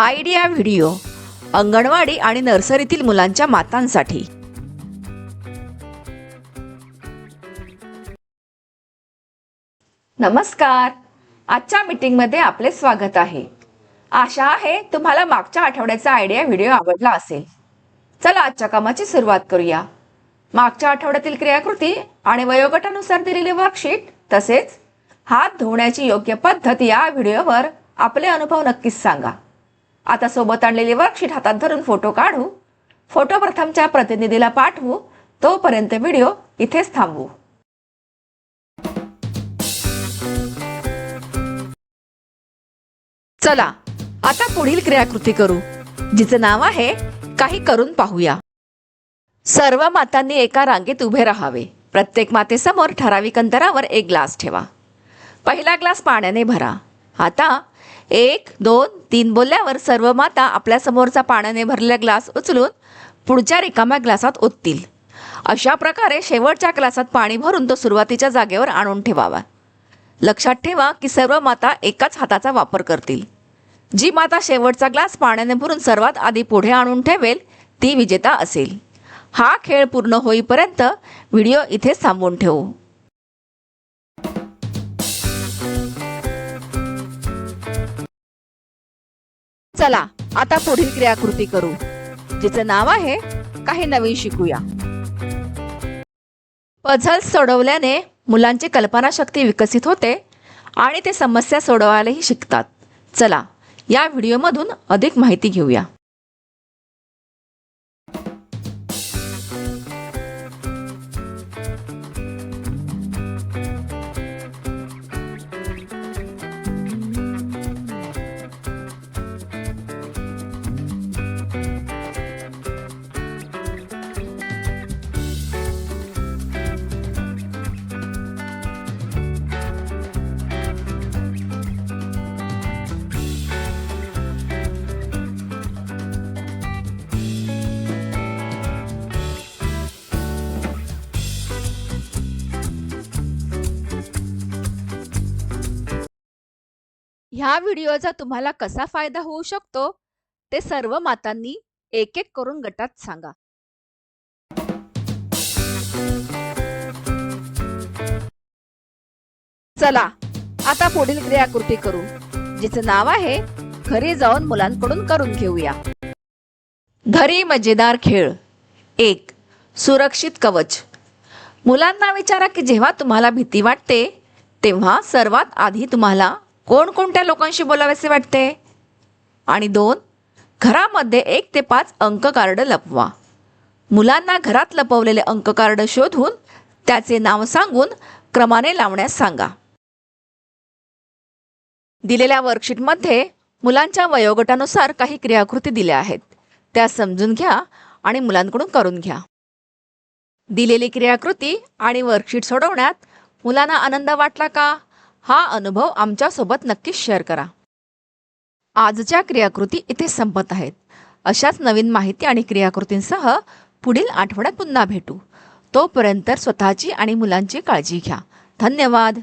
Idea video anganwadi आणि नर्सरीतील मुलांच्या मातांसाठी। नमस्कार, आजच्या मीटिंगमध्ये आपले स्वागत आहे। आशा आहे तुम्हाला मागच्या आठवड्याचा आयडिया व्हिडिओ आवडला असेल। चला आजच्या कामाची सुरुवात करूया। मागच्या आठवड्यातील क्रियाकृती आणि वयोगटानुसार दिलेले वर्कशीट तसेच हात धुण्याची योग्य पद्धत या व्हिडिओवर आपले अनुभव नक्कीच सांगा। आता सोबत आणलेली वर्कशीट हातात धरून फोटो काढू। फोटो प्रथमच्या प्रतिनिधीला पाठवू। तोपर्यंत व्हिडिओ इथेच थांबवू। चला आता पुढील क्रियाकृती करू, जिचे नाव आहे काही करून पाहूया। सर्व मातांनी एका रांगेत उभे राहावे। प्रत्येक मातेसमोर ठराविक अंतरावर एक ग्लास ठेवा। पहिला ग्लास पाण्याने भरा। आता 1, 2, 3 बोलल्यावर सर्व माता आपल्या समोरचा पाण्याने भरलेला ग्लास उचलून पुढच्या रिकाम्या ग्लासात ओततील। अशा प्रकारे शेवटच्या ग्लासात पाणी भरून तो सुरुवातीच्या जागेवर आणून ठेवावा। लक्षात ठेवा की सर्व माता एकाच हाताचा वापर करतील। जी माता शेवटचा ग्लास पाण्याने भरून सर्वात आधी पुढे आणून ठेवेल ती विजेता असेल। हा खेळ पूर्ण होईपर्यंत व्हिडिओ इथे थांबवून ठेवू। चला आता पुढील क्रियाकृती करू, जिचे नाव आहे काही नवीन शिकूया। पझल्स सोडवल्याने मुलांची कल्पनाशक्ती विकसित होते आणि ते समस्या सोडवायलाही शिकतात। चला या व्हिडिओमधून अधिक माहिती घेऊया। ह्या व्हिडिओचा तुम्हाला कसा फायदा होऊ शकतो ते सर्व मातांनी एक एक करून गटात सांगा। चला आता पुढील क्रियाकृती करू, जिचे नाव आहे घरी जाऊन मुलांकडून करून घेऊया। घरी मजेदार खेळ। 1. सुरक्षित कवच। मुलांना विचारा की जेव्हा तुम्हाला भीती वाटते तेव्हा सर्वात आधी तुम्हाला कोणकोणत्या लोकांशी बोलावेसे वाटते। आणि 2. घरामध्ये 1 ते 5 अंक कार्ड लपवा। मुलांना घरात लपवलेले अंक कार्ड शोधून त्याचे नाव सांगून क्रमाने लावण्यास सांगा। दिलेल्या वर्कशीटमध्ये मुलांच्या वयोगटानुसार काही क्रियाकृती दिल्या आहेत, त्या समजून घ्या आणि मुलांकडून करून घ्या। दिलेली क्रियाकृती आणि वर्कशीट सोडवण्यात मुलांना आनंद वाटला का? हा अनुभव आमच्यासोबत नक्कीच शेअर करा। आजच्या क्रियाकृती इथे संपत आहेत। अशाच नवीन माहिती आणि क्रियाकृतींसह पुढील आठवड्यात पुन्हा भेटू। तोपर्यंत स्वतःची आणि मुलांची काळजी घ्या। धन्यवाद।